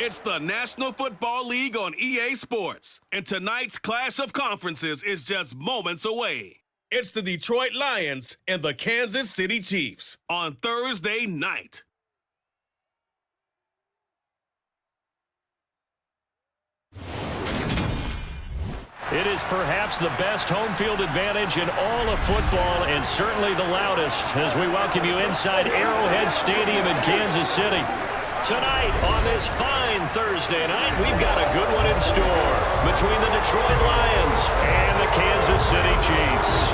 It's the National Football League on EA Sports, and tonight's clash of conferences is just moments away. It's the Detroit Lions and the Kansas City Chiefs on Thursday night. It is perhaps the best home field advantage in all of football, and certainly the loudest, as we welcome you inside Arrowhead Stadium in Kansas City. Tonight, on this fine Thursday night, we've got a good one in store between the Detroit Lions and the Kansas City Chiefs.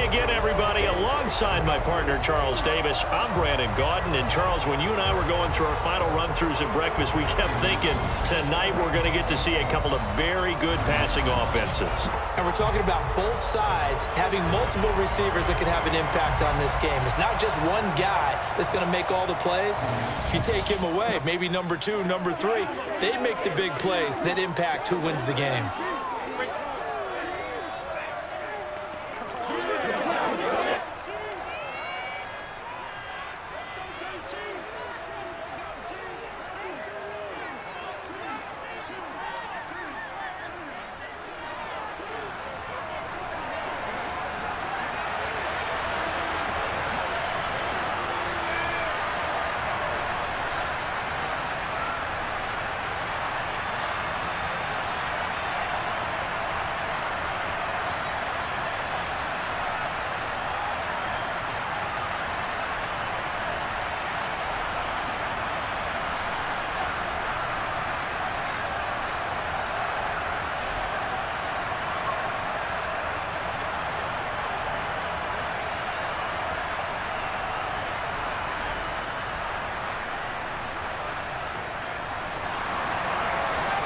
Again, everybody, alongside my partner, Charles Davis, I'm Brandon Gaudin. And, Charles, when you and I were going through our final run-throughs at breakfast, we kept thinking tonight we're going to get to see a couple of very good passing offenses. And we're talking about both sides having multiple receivers that can have an impact on this game. It's not just one guy that's going to make all the plays. If you take him away, maybe number 2, number 3, they make the big plays that impact who wins the game.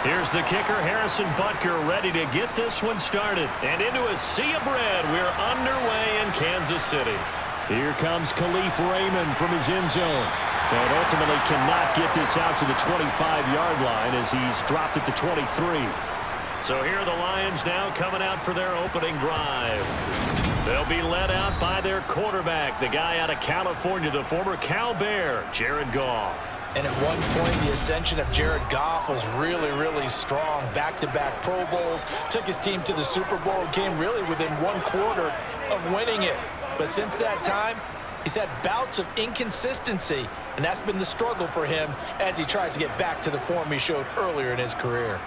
Here's the kicker, Harrison Butker, ready to get this one started. And into a sea of red, we're underway in Kansas City. Here comes Khalif Raymond from his end zone. And ultimately cannot get this out to the 25-yard line as he's dropped it to 23. So here are the Lions now coming out for their opening drive. They'll be led out by their quarterback, the guy out of California, the former Cal Bear, Jared Goff. And at one point, the ascension of Jared Goff was really, really strong. Back-to-back Pro Bowls, took his team to the Super Bowl, and came really within one quarter of winning it. But since that time, he's had bouts of inconsistency, and that's been the struggle for him as he tries to get back to the form he showed earlier in his career.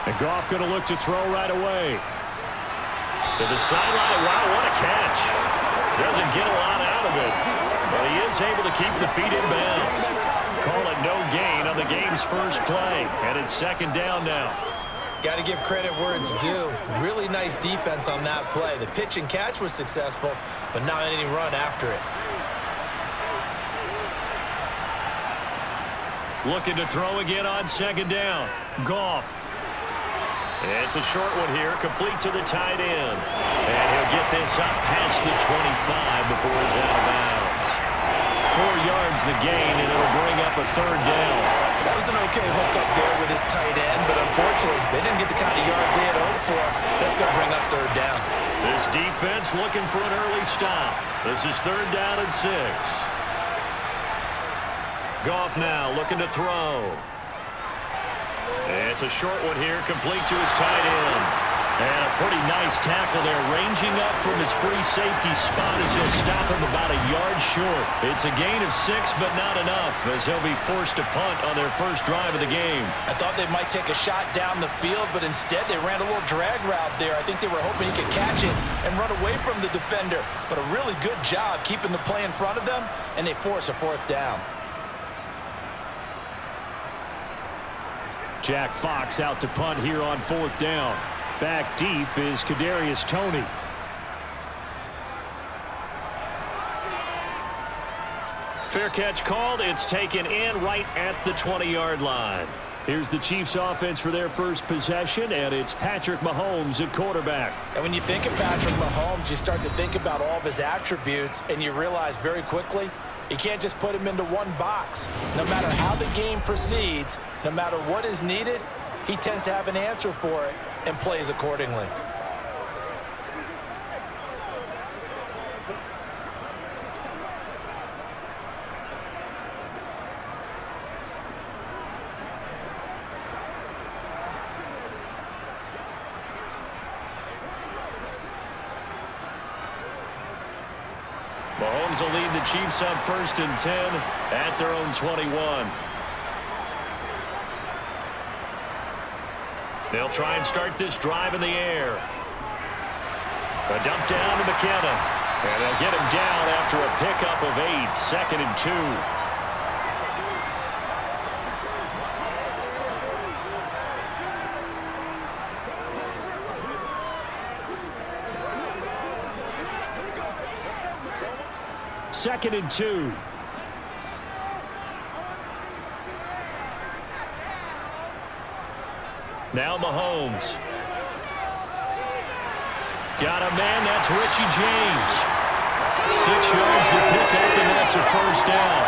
And Goff going to look to throw right away. To the sideline. Wow, what a catch. Doesn't get a lot out of it. But he is able to keep the feet in bounds. Call it no gain on the game's first play. And it's second down now. Got to give credit where it's due. Really nice defense on that play. The pitch and catch was successful, but not any run after it. Looking to throw again on second down. Goff. It's a short one here, complete to the tight end. And he'll get this up past the 25 before he's out of bounds. 4 yards the gain, and it'll bring up a third down. That was an okay hook up there with his tight end, but unfortunately, they didn't get the kind of yards they had hoped for. That's going to bring up third down. This defense looking for an early stop. This is third down and 6. Goff now looking to throw. It's a short one here, complete to his tight end. And a pretty nice tackle there, ranging up from his free safety spot as he'll stop him about a yard short. It's a gain of 6, but not enough, as he'll be forced to punt on their first drive of the game. I thought they might take a shot down the field, but instead they ran a little drag route there. I think they were hoping he could catch it and run away from the defender. But a really good job keeping the play in front of them, and they force a fourth down. Jack Fox out to punt here on fourth down. Back deep is Kadarius Toney. Fair catch called. It's taken in right at the 20-yard line. Here's the Chiefs offense for their first possession, and it's Patrick Mahomes at quarterback. And when you think of Patrick Mahomes, you start to think about all of his attributes, and you realize very quickly you can't just put him into one box. No matter how the game proceeds, no matter what is needed, he tends to have an answer for it and plays accordingly. Mahomes will lead the Chiefs up 1st and 10 at their own 21. They'll try and start this drive in the air. A dump down to McKenna. And they'll get him down after a pickup of 8, 2nd and 2. Second and 2. Now Mahomes. Got a man, that's Richie James. 6 yards to pick up, and that's a first down.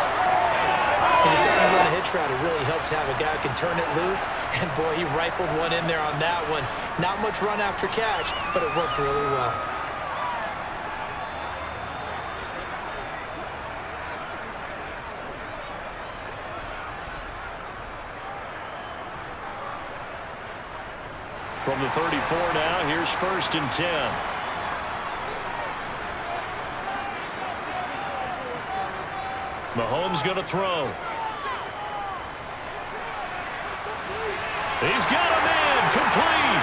And you said you run a hitch route, it really helps to have a guy who can turn it loose. And boy, he rifled one in there on that one. Not much run after catch, but it worked really well. From the 34 now, here's 1st and 10. Mahomes going to throw. He's got a man, complete.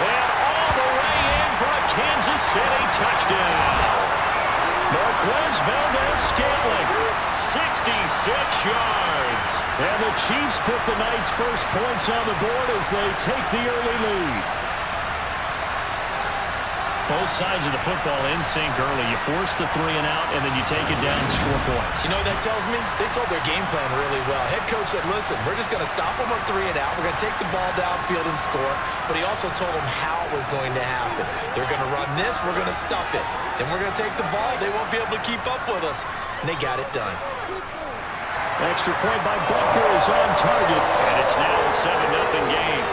And all the way in for a Kansas City touchdown. Marquez Valdez-Scantling, 66 yards. And the Chiefs put the Knights' first points on the board as they take the early lead. Both sides of the football in sync early. You force the 3 and out, and then you take it down and score points. You know what that tells me? They sold their game plan really well. Head coach said, listen, we're just going to stop them on 3 and out. We're going to take the ball downfield and score. But he also told them how it was going to happen. They're going to run this. We're going to stuff it. Then we're going to take the ball. They won't be able to keep up with us. And they got it done. Extra point by Butker is on target. And it's now a 7-0 game.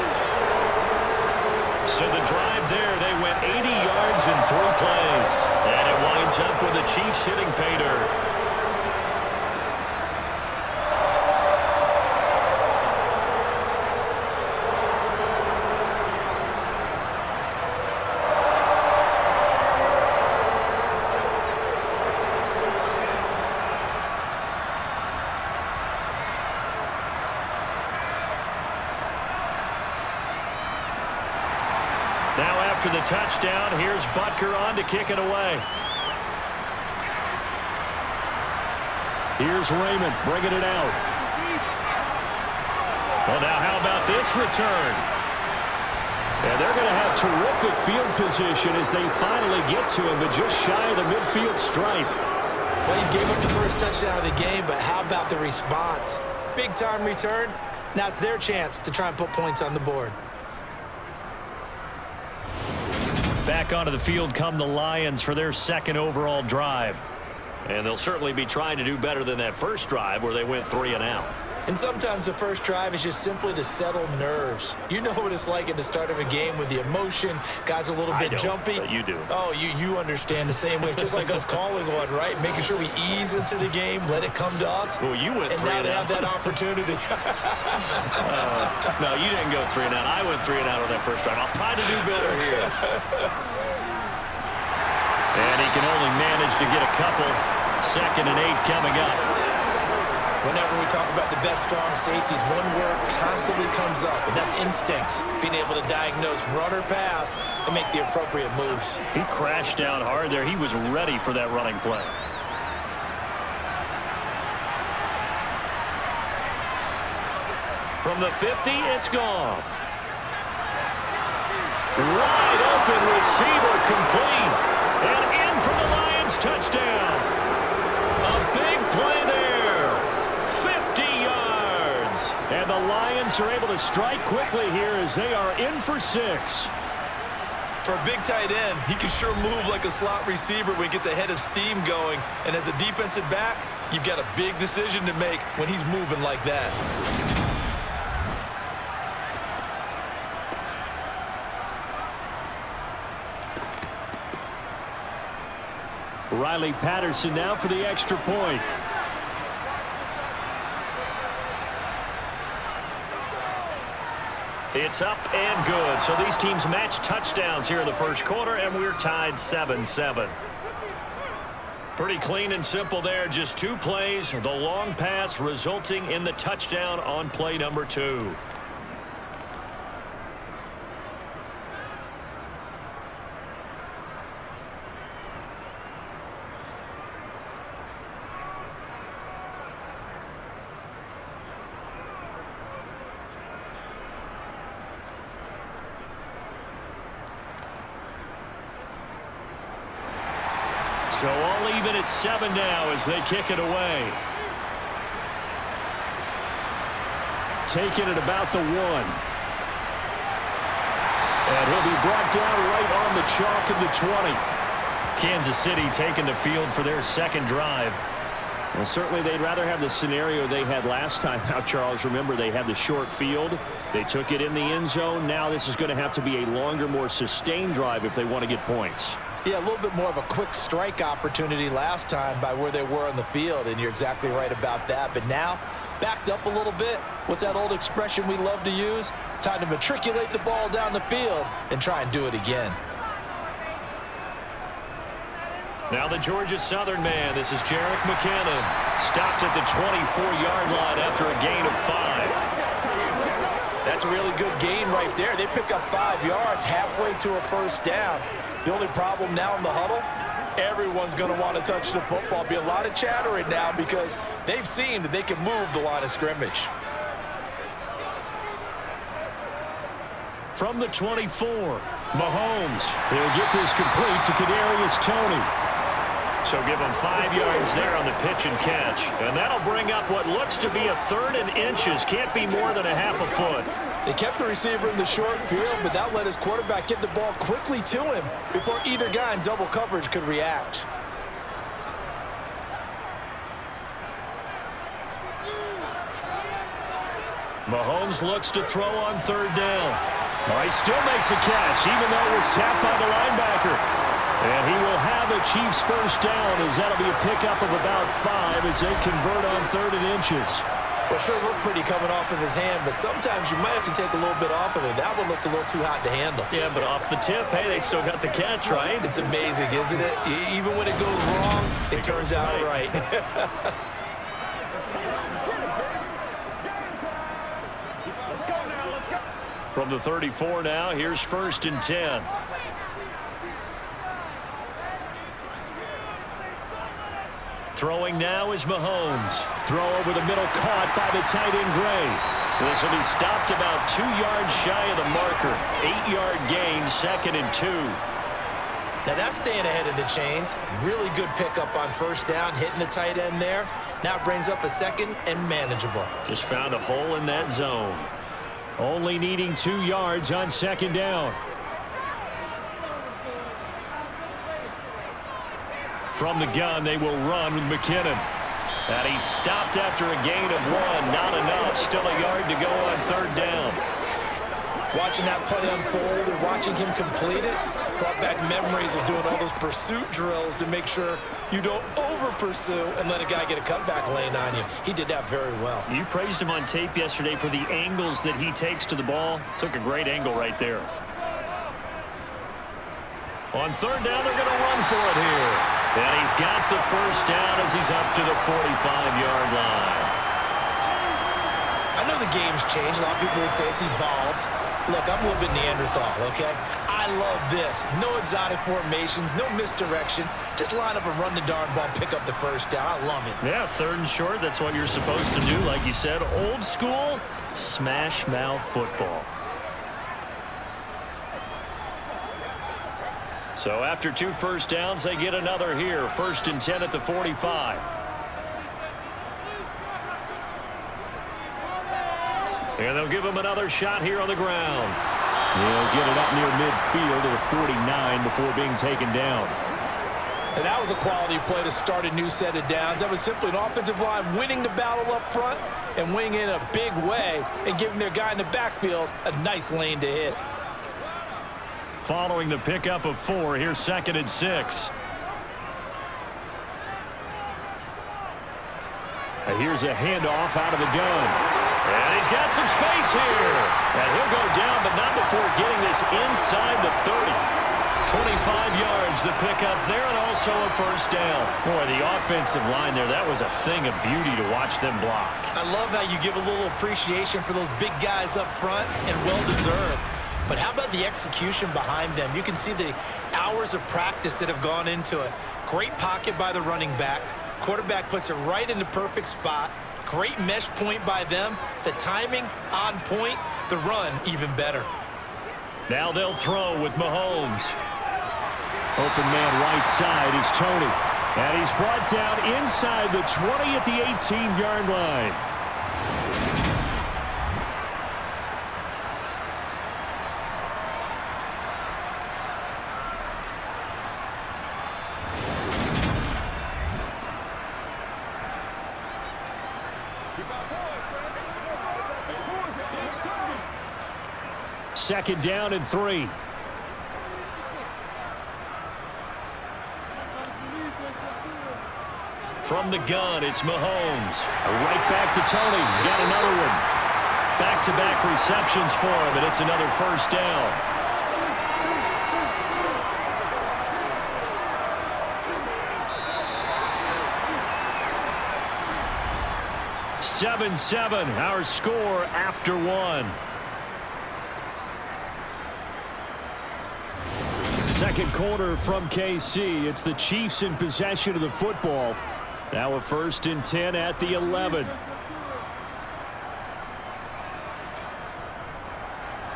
So the drive there, they went 80 yards in 3 plays. And it winds up with the Chiefs hitting pay dirt. Now after the touchdown, here's Butker on to kick it away. Here's Raymond bringing it out. Well, now how about this return? And they're going to have terrific field position as they finally get to him, but just shy of the midfield stripe. Well, he gave up the first touchdown of the game, but how about the response? Big-time return. Now it's their chance to try and put points on the board. Back onto the field come the Lions for their 2nd overall drive. And they'll certainly be trying to do better than that first drive where they went 3 and out. And sometimes the first drive is just simply to settle nerves. You know what it's like at the start of a game with the emotion. Guys a little bit jumpy. But you do. Oh, you understand the same way. It's just like us calling one, right? Making sure we ease into the game, let it come to us. Well, you went 3 and out. And now they have that opportunity. No, you didn't go 3 and out. I went 3 and out on that first drive. I'll try to do better here. And he can only manage to get a couple. 2nd and 8 coming up. Whenever we talk about the best strong safeties, one word constantly comes up, and that's instinct. Being able to diagnose run or pass and make the appropriate moves. He crashed down hard there. He was ready for that running play. From the 50, it's Goff. Wide open receiver complete. And in for the Lions touchdown. A big play there. 50 yards. And the Lions are able to strike quickly here as they are in for 6. For a big tight end, he can sure move like a slot receiver when he gets a head of steam going. And as a defensive back, you've got a big decision to make when he's moving like that. Riley Patterson now for the extra point. It's up and good. So these teams match touchdowns here in the first quarter, and we're tied 7-7. Pretty clean and simple there. Just 2 plays. The long pass resulting in the touchdown on play number 2. So all even at 7 now as they kick it away. Taking it about the 1. And he'll be brought down right on the chalk of the 20. Kansas City taking the field for their second drive. Well, certainly they'd rather have the scenario they had last time. Now, Charles, remember, they had the short field. They took it in the end zone. Now this is going to have to be a longer, more sustained drive if they want to get points. Yeah, a little bit more of a quick strike opportunity last time by where they were on the field, and you're exactly right about that. But now, backed up a little bit. What's that old expression we love to use? Time to matriculate the ball down the field and try and do it again. Now the Georgia Southern man. This is Jerick McKinnon. Stopped at the 24-yard line after a gain of 5. That's a really good gain right there. They pick up 5 yards halfway to a first down. The only problem now in the huddle, everyone's going to want to touch the football. Be a lot of chattering now because they've seen that they can move the line of scrimmage. From the 24, Mahomes. He'll get this complete to Kadarius Toney. So give him 5 yards there on the pitch and catch. And that'll bring up what looks to be a 3rd and inches. Can't be more than a half a foot. They kept the receiver in the short field, but that let his quarterback get the ball quickly to him before either guy in double coverage could react. Mahomes looks to throw on 3rd down. Oh, he still makes a catch, even though it was tapped by the linebacker. And he will have a Chiefs first down, as that'll be a pickup of about 5 as they convert on 3rd and inches. Well, sure looked pretty coming off of his hand, but sometimes you might have to take a little bit off of it. That one looked a little too hot to handle. Yeah, but off the tip, hey, they still got the catch, right? It's amazing, isn't it? Even when it goes wrong, it turns out right. From the 34 now, here's 1st and 10. Throwing now is Mahomes. Throw over the middle, caught by the tight end Gray. This will be stopped about 2 yards shy of the marker. 8-yard gain, 2nd and 2. Now that's staying ahead of the chains. Really good pickup on first down, hitting the tight end there. Now it brings up a 2nd and manageable. Just found a hole in that zone. Only needing 2 yards on 2nd down. From the gun, they will run with McKinnon. And he stopped after a gain of 1. Not enough. Still a yard to go on 3rd down. Watching that play unfold and watching him complete it brought back memories of doing all those pursuit drills to make sure you don't over-pursue and let a guy get a cutback lane on you. He did that very well. You praised him on tape yesterday for the angles that he takes to the ball. Took a great angle right there. On 3rd down, they're going to run for it here. And he's got the first down as he's up to the 45-yard line. I know the game's changed. A lot of people would say it's evolved. Look, I'm a little bit Neanderthal, okay? I love this. No exotic formations, no misdirection. Just line up and run the darn ball, pick up the first down. I love it. Yeah, 3rd and short, that's what you're supposed to do. Like you said, old school, smash mouth football. So after 2 first downs, they get another here. 1st and 10 at the 45. And they'll give him another shot here on the ground. He'll get it up near midfield to the 49 before being taken down. And that was a quality play to start a new set of downs. That was simply an offensive line winning the battle up front and winning it in a big way and giving their guy in the backfield a nice lane to hit. Following the pickup of 4, here's 2nd and 6. And here's a handoff out of the gun. And he's got some space here. And he'll go down, but not before getting this inside the 30. 25 yards to pick up there, and also a first down. Boy, the offensive line there, that was a thing of beauty to watch them block. I love how you give a little appreciation for those big guys up front, and well-deserved. But how about the execution behind them? You can see the hours of practice that have gone into it. Great pocket by the running back. Quarterback puts it right in the perfect spot. Great mesh point by them. The timing on point. The run even better. Now they'll throw with Mahomes. Open man right side is Tony. And he's brought down inside the 20 at the 18-yard line. Second down and 3. From the gun, it's Mahomes. Right back to Tony. He's got another one. Back-to-back receptions for him, and it's another first down. Seven, our score after 1. Second quarter from KC. It's the Chiefs in possession of the football. Now a 1st and 10 at the 11.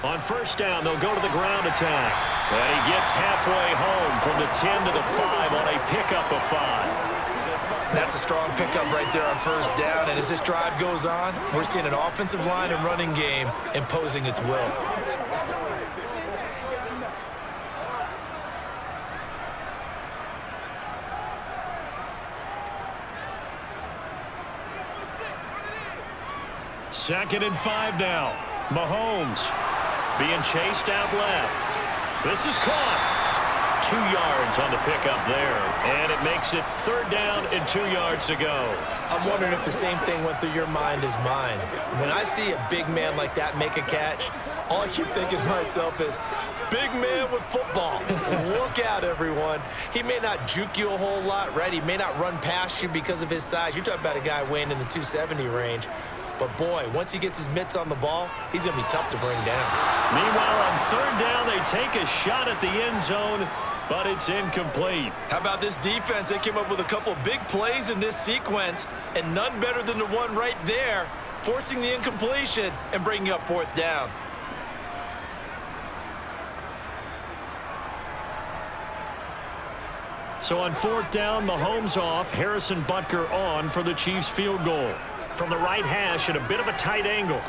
On first down, they'll go to the ground attack. And he gets halfway home from the 10 to the 5 on a pickup of 5. That's a strong pickup right there on first down. And as this drive goes on, we're seeing an offensive line and running game imposing its will. Second and 5 now. Mahomes being chased out left. This is caught. 2 yards on the pickup there. And it makes it 3rd down and 2 yards to go. I'm wondering if the same thing went through your mind as mine. When I see a big man like that make a catch, all I keep thinking to myself is, big man with football. Look out, everyone. He may not juke you a whole lot, right? He may not run past you because of his size. You're talking about a guy weighing in the 270 range. But, boy, once he gets his mitts on the ball, he's going to be tough to bring down. Meanwhile, on 3rd down, they take a shot at the end zone, but it's incomplete. How about this defense? They came up with a couple of big plays in this sequence, and none better than the one right there, forcing the incompletion and bringing up 4th down. So on 4th down, Mahomes off, Harrison Butker on for the Chiefs field goal. From the right hash at a bit of a tight angle.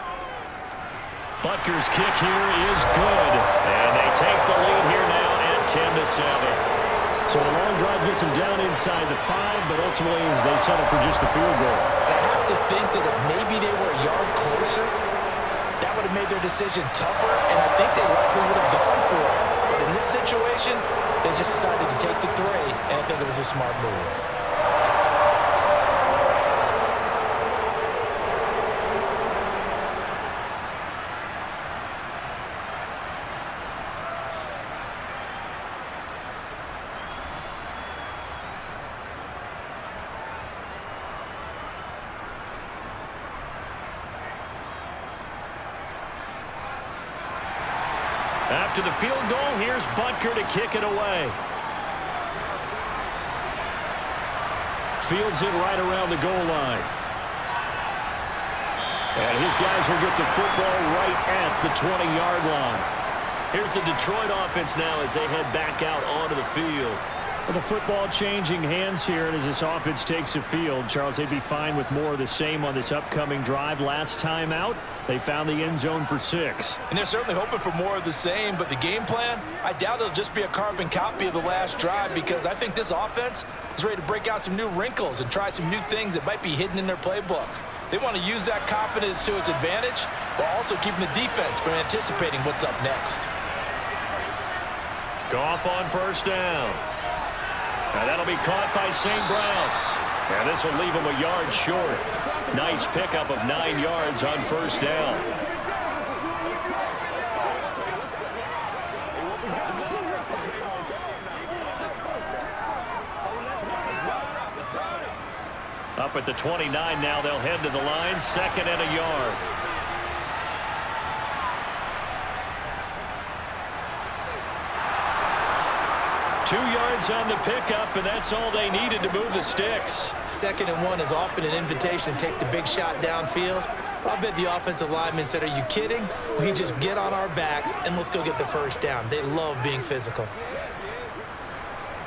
Butker's kick here is good. And they take the lead here now at 10-7. So a long drive gets them down inside the 5, but ultimately they settle for just the field goal. I have to think that if maybe they were a yard closer, that would have made their decision tougher, and I think they likely would have gone for it. But in this situation, they just decided to take the 3, and I think it was a smart move. After the field goal, here's Butker to kick it away. Fields it right around the goal line. And his guys will get the football right at the 20-yard line. Here's the Detroit offense now as they head back out onto the field. Well, the football changing hands here, and as this offense takes the field, Charles, they'd be fine with more of the same on this upcoming drive. Last time out, they found the end zone for 6. And they're certainly hoping for more of the same, but the game plan, I doubt it'll just be a carbon copy of the last drive, because I think this offense is ready to break out some new wrinkles and try some new things that might be hidden in their playbook. They want to use that confidence to its advantage, while also keeping the defense from anticipating what's up next. Goff on first down. And that'll be caught by St. Brown. And this will leave him a yard short. Nice pickup of 9 yards on first down. Up at the 29 now, they'll head to the line. 2nd and a yard. Two yards on the pickup, and that's all they needed to move the sticks. 2nd and 1 is often an invitation to take the big shot downfield. I bet the offensive lineman said, "Are you kidding? We just get on our backs and let's go get the first down." They love being physical.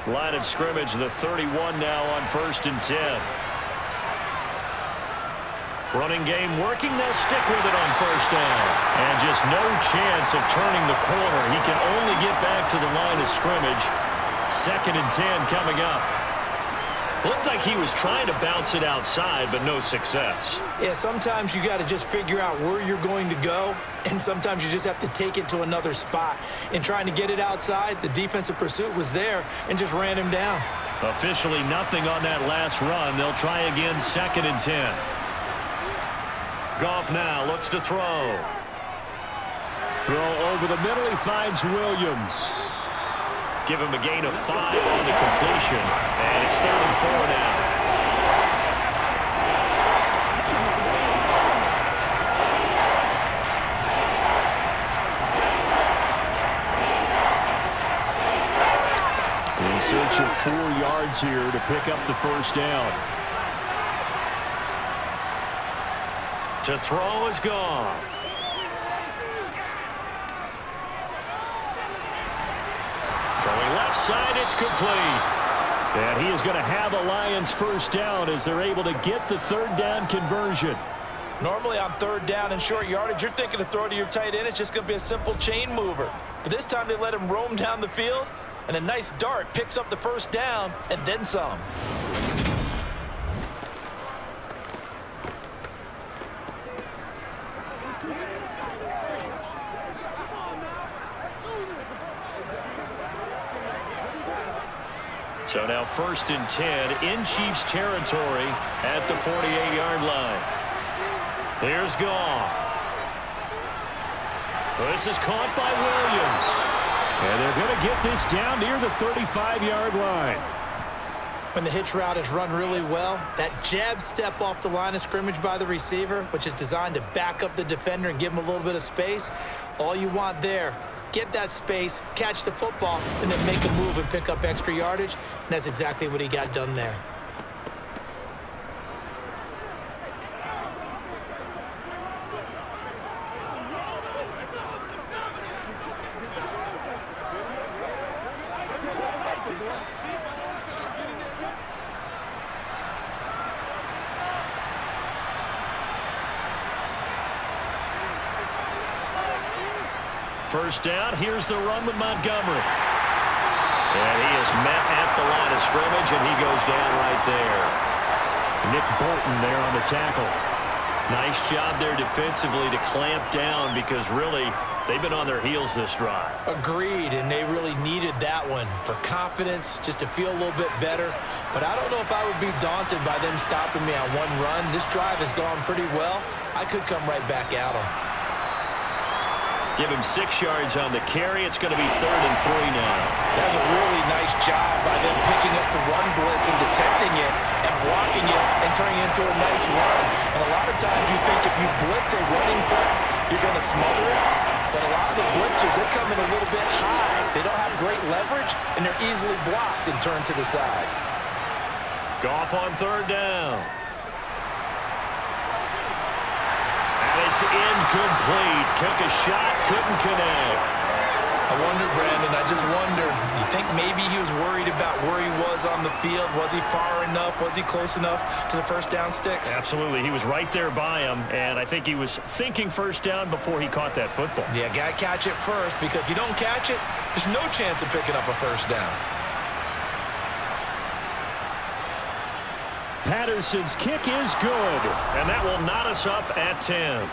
Line of scrimmage, the 31 now on 1st and 10. Running game working. They'll stick with it on first down. And just no chance of turning the corner. He can only get back to the line of scrimmage. 2nd and 10 coming up. Looked like he was trying to bounce it outside, but no success. Yeah, sometimes you got to just figure out where you're going to go, and sometimes you just have to take it to another spot. In trying to get it outside, the defensive pursuit was there and just ran him down. Officially nothing on that last run. They'll try again, 2nd and 10. Goff now looks to throw. Throw over the middle. He finds Williams. Give him a gain of 5 on the completion. And it's 3rd and 4 now. In search of 4 yards here to pick up the first down. To throw is Goff. Throwing left side, it's complete. And he is going to have a Lions first down as they're able to get the 3rd down conversion. Normally on 3rd down and short yardage, you're thinking to throw to your tight end. It's just going to be a simple chain mover. But this time they let him roam down the field, and a nice dart picks up the first down and then some. So now 1st and 10 in Chiefs territory at the 48-yard line. Here's Goff. This is caught by Williams. And they're going to get this down near the 35-yard line. When the hitch route is run really well, that jab step off the line of scrimmage by the receiver, which is designed to back up the defender and give him a little bit of space, all you want there, get that space, catch the football, and then make a move and pick up extra yardage, and that's exactly what he got done there. First down, here's the run with Montgomery. And he is met at the line of scrimmage, and he goes down right there. Nick Bolton there on the tackle. Nice job there defensively to clamp down, because really they've been on their heels this drive. Agreed, and they really needed that one for confidence, just to feel a little bit better. But I don't know if I would be daunted by them stopping me on one run. This drive has gone pretty well. I could come right back at them. Give him 6 yards on the carry. It's going to be 3rd and 3 now. That's a really nice job by them picking up the run blitz and detecting it and blocking it and turning it into a nice run. And a lot of times you think if you blitz a running play, you're going to smother it. But a lot of the blitzers, they come in a little bit high. They don't have great leverage, and they're easily blocked and turned to the side. Goff on 3rd down. It's incomplete. Took a shot, couldn't connect. I wonder, Brandon, I just wonder, you think maybe he was worried about where he was on the field? Was he far enough? Was he close enough to the first down sticks? Absolutely. He was right there by him, and I think he was thinking first down before he caught that football. Yeah, got to catch it first, because if you don't catch it, there's no chance of picking up a first down. Patterson's kick is good, and that will knot us up at 10.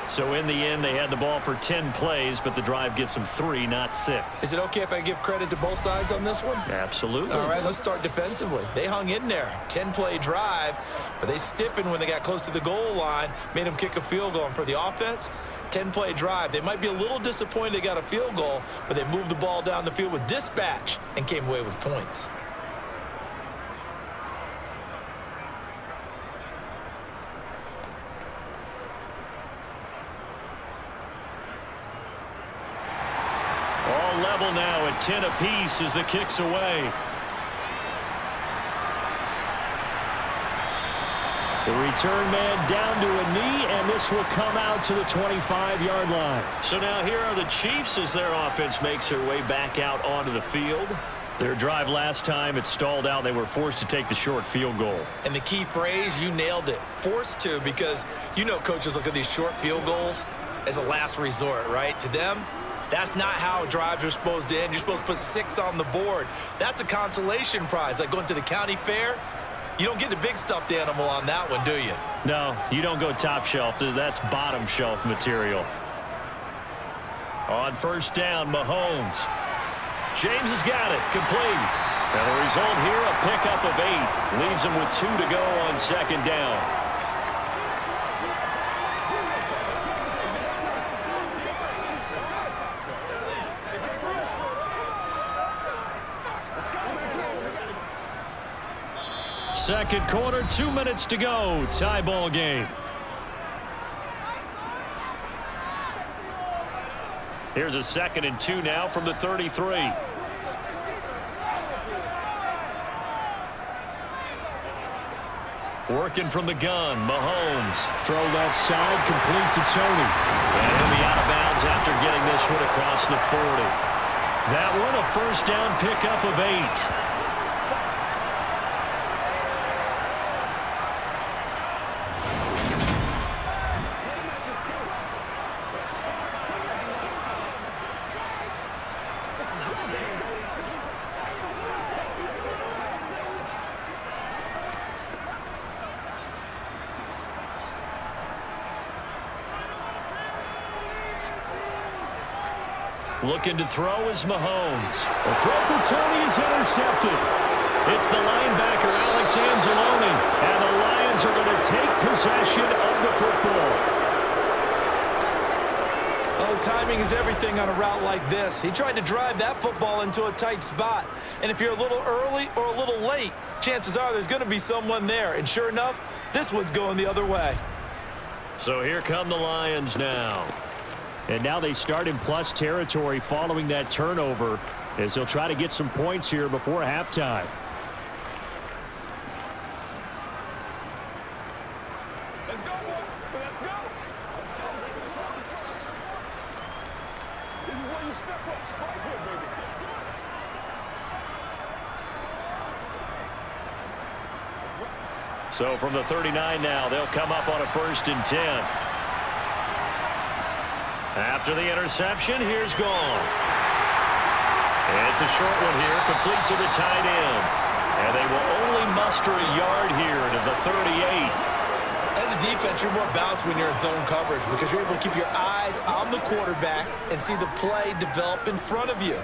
So in the end, they had the ball for 10 plays, but the drive gets them 3, not 6. Is it okay if I give credit to both sides on this one? Absolutely. All right, let's start defensively. They hung in there. 10-play drive, but they stiffened when they got close to the goal line, made them kick a field goal. And for the offense, 10-play drive. They might be a little disappointed they got a field goal, but they moved the ball down the field with dispatch and came away with points. All level now at 10 apiece as the kick's away. The return man down to a knee, and this will come out to the 25-yard line. So now here are the Chiefs as their offense makes their way back out onto the field. Their drive last time, it stalled out. They were forced to take the short field goal. And the key phrase, you nailed it, forced to, because you know coaches look at these short field goals as a last resort, right? To them, that's not how drives are supposed to end. You're supposed to put 6 on the board. That's a consolation prize, like going to the county fair. You don't get the big stuffed animal on that one, do you? No, you don't go top shelf. That's bottom shelf material. On first down, Mahomes. James has got it, complete. And the result here, a pickup of 8. Leaves him with 2 to go on second down. Second quarter, 2 minutes to go. Tie ball game. Here's a 2nd and 2 now from the 33. Working from the gun, Mahomes. Throw that side, complete to Tony. And he'll be out of bounds after getting this one across the 40. That one, a first down pickup of 8. Looking to throw is Mahomes. The throw for Tony is intercepted. It's the linebacker, Alex Anzalone. And the Lions are going to take possession of the football. Oh, timing is everything on a route like this. He tried to drive that football into a tight spot. And if you're a little early or a little late, chances are there's going to be someone there. And sure enough, this one's going the other way. So here come the Lions now. And now they start in plus territory following that turnover as they'll try to get some points here before halftime. Let's go, boy. Let's go. This is where you step up. Right here, baby. So from the 39 now, they'll come up on a 1st and 10. After the interception, here's Goff. It's a short one here, complete to the tight end. And they will only muster a yard here to the 38. As a defense, you're more balanced when you're in zone coverage because you're able to keep your eyes on the quarterback and see the play develop in front of you.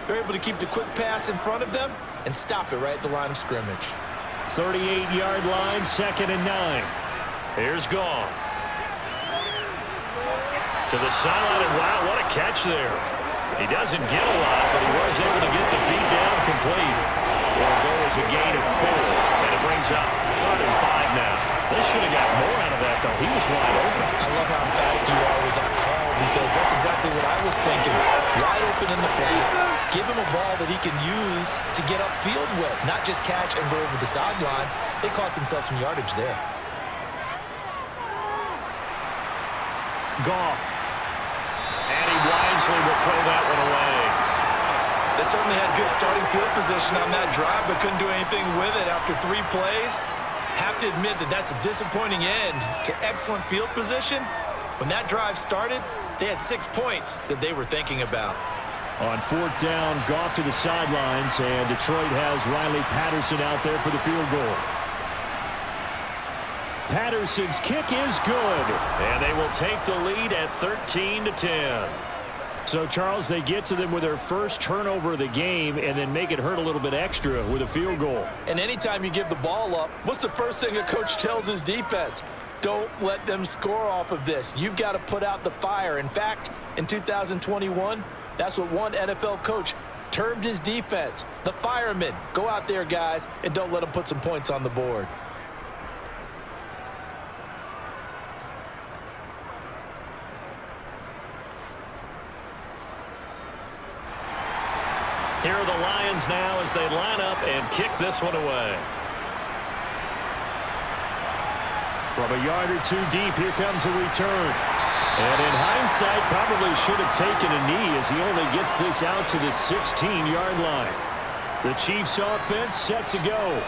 They're able to keep the quick pass in front of them and stop it right at the line of scrimmage. 38-yard line, 2nd and 9. Here's Goff. To the sideline, and wow, what a catch there. He doesn't get a lot, but he was able to get the feet down complete. It'll go as a gain of 4, and it brings up 3rd and 5 now. They should have got more out of that, though. He was wide open. I love how emphatic you are with that call because that's exactly what I was thinking. Wide open in the flat. Give him a ball that he can use to get upfield with, not just catch and go over the sideline. They cost themselves some yardage there. Goff. And he winds Mosley will throw that one away. They certainly had good starting field position on that drive, but couldn't do anything with it after 3 plays. Have to admit that that's a disappointing end to excellent field position. When that drive started, they had 6 points that they were thinking about. On 4th down, Goff to the sidelines, and Detroit has Riley Patterson out there for the field goal. Patterson's kick is good, and they will take the lead at 13-10. So, Charles, they get to them with their first turnover of the game and then make it hurt a little bit extra with a field goal. And anytime you give the ball up, what's the first thing a coach tells his defense? Don't let them score off of this. You've got to put out the fire. In fact, in 2021, that's what one NFL coach termed his defense, the firemen. Go out there, guys, and don't let them put some points on the board. Here are the Lions now as they line up and kick this one away. From a yard or 2 deep, here comes a return. And in hindsight, probably should have taken a knee as he only gets this out to the 16-yard line. The Chiefs offense set to go.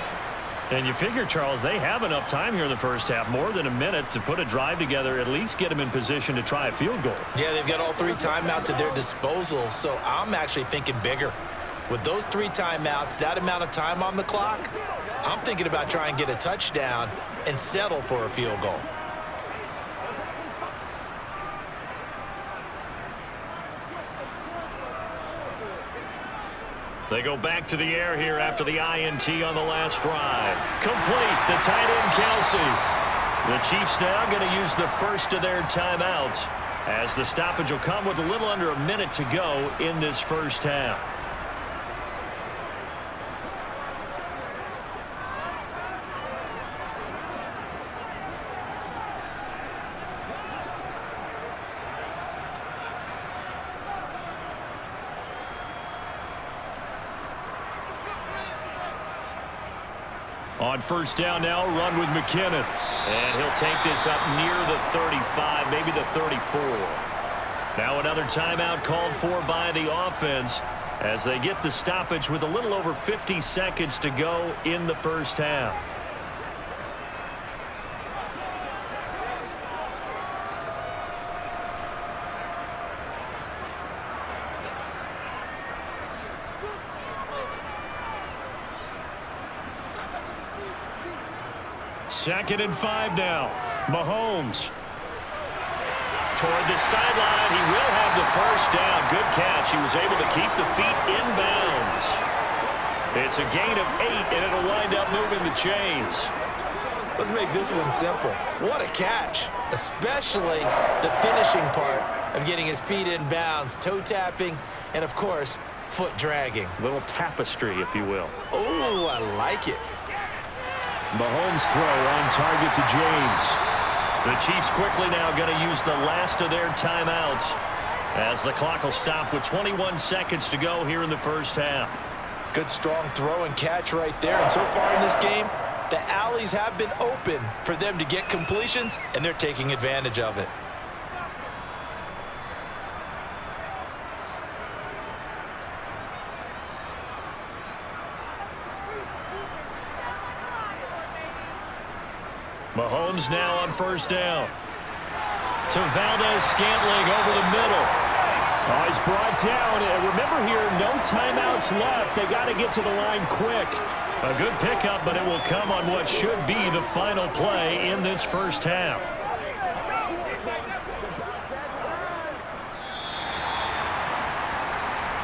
And you figure, Charles, they have enough time here in the first half, more than a minute, to put a drive together, at least get them in position to try a field goal. Yeah, they've got all 3 timeouts at their disposal, so I'm actually thinking bigger. With those 3 timeouts, that amount of time on the clock, I'm thinking about trying to get a touchdown and settle for a field goal. They go back to the air here after the INT on the last drive. Complete, the tight end Kelsey. The Chiefs now going to use the first of their timeouts as the stoppage will come with a little under a minute to go in this first half. On 1st down now, run with McKinnon. And he'll take this up near the 35, maybe the 34. Now another timeout called for by the offense as they get the stoppage with a little over 50 seconds to go in the first half. Second and 5 now. Mahomes. Toward the sideline. He will have the first down. Good catch. He was able to keep the feet in bounds. It's a gain of 8, and it'll wind up moving the chains. Let's make this one simple. What a catch. Especially the finishing part of getting his feet in bounds, toe tapping, and of course, foot dragging. Little tapestry, if you will. Oh, I like it. Mahomes' throw on target to James. The Chiefs quickly now going to use the last of their timeouts as the clock will stop with 21 seconds to go here in the first half. Good strong throw and catch right there. And so far in this game, the alleys have been open for them to get completions, and they're taking advantage of it. Mahomes now on 1st down. To Valdez-Scantling over the middle. Oh, he's brought down. And remember here, no timeouts left. They got to get to the line quick. A good pickup, but it will come on what should be the final play in this first half.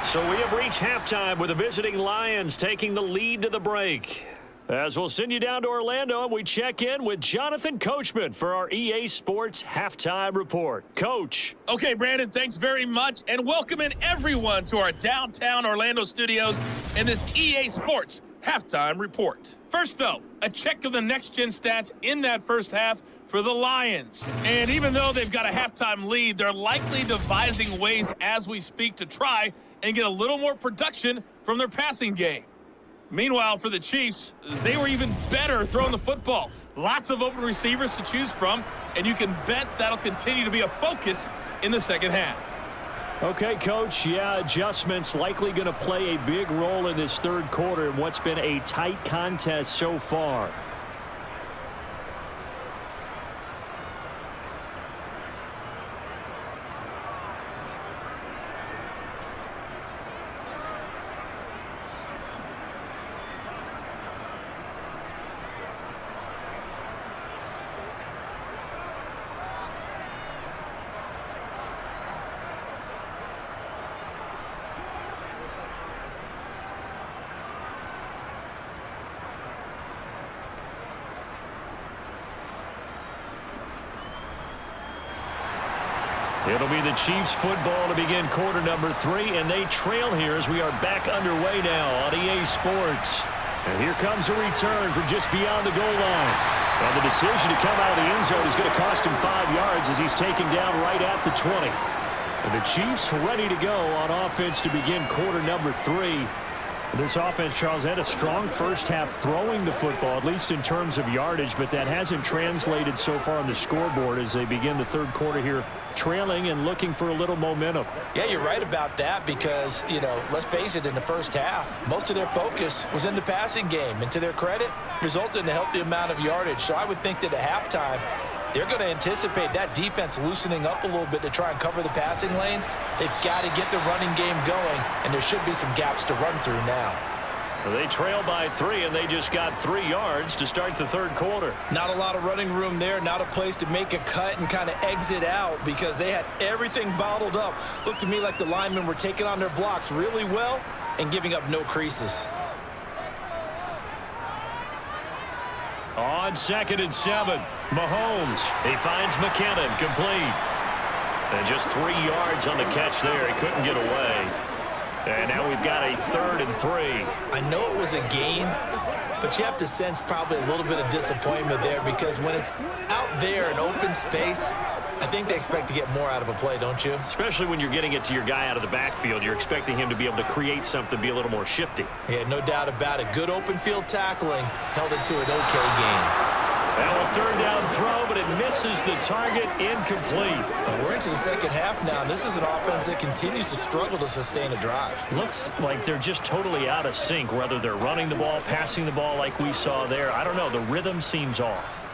So we have reached halftime with the visiting Lions taking the lead to the break. As we'll send you down to Orlando, and we check in with Jonathan Coachman for our EA Sports Halftime Report. Coach. Okay, Brandon, thanks very much, and welcome in everyone to our downtown Orlando studios in this EA Sports Halftime Report. First, though, a check of the next-gen stats in that first half for the Lions. And even though they've got a halftime lead, they're likely devising ways as we speak to try and get a little more production from their passing game. Meanwhile, for the Chiefs, they were even better throwing the football. Lots of open receivers to choose from, and you can bet that'll continue to be a focus in the second half. Okay, Coach, yeah, adjustments likely going to play a big role in this third quarter in what's been a tight contest so far. It'll be the Chiefs football to begin quarter number 3, and they trail here as we are back underway now on EA Sports. And here comes a return from just beyond the goal line. And the decision to come out of the end zone is going to cost him 5 yards as he's taken down right at the 20. And the Chiefs ready to go on offense to begin quarter number 3. This offense, Charles, had a strong first half throwing the football, at least in terms of yardage, but that hasn't translated so far on the scoreboard as they begin the third quarter here, trailing and looking for a little momentum. Yeah, you're right about that because, let's face it, in the first half, most of their focus was in the passing game. And to their credit, resulted in a healthy amount of yardage. So I would think that at halftime, they're going to anticipate that defense loosening up a little bit to try and cover the passing lanes. They've got to get the running game going, and there should be some gaps to run through now. They trail by 3, and they just got 3 yards to start the third quarter. Not a lot of running room there, not a place to make a cut and kind of exit out because they had everything bottled up. Looked to me like the linemen were taking on their blocks really well and giving up no creases. On 2nd and 7, Mahomes. He finds McKinnon, complete. And just 3 yards on the catch there. He couldn't get away. And now we've got a 3rd and 3. I know it was a gain, but you have to sense probably a little bit of disappointment there because when it's out there in open space, I think they expect to get more out of a play, don't you? Especially when you're getting it to your guy out of the backfield. You're expecting him to be able to create something, be a little more shifty. Yeah, no doubt about it. Good open field tackling held it to an okay gain. Now a 3rd down throw, but it misses the target, incomplete. And we're into the second half now, and this is an offense that continues to struggle to sustain a drive. Looks like they're just totally out of sync, whether they're running the ball, passing the ball like we saw there. I don't know. The rhythm seems off.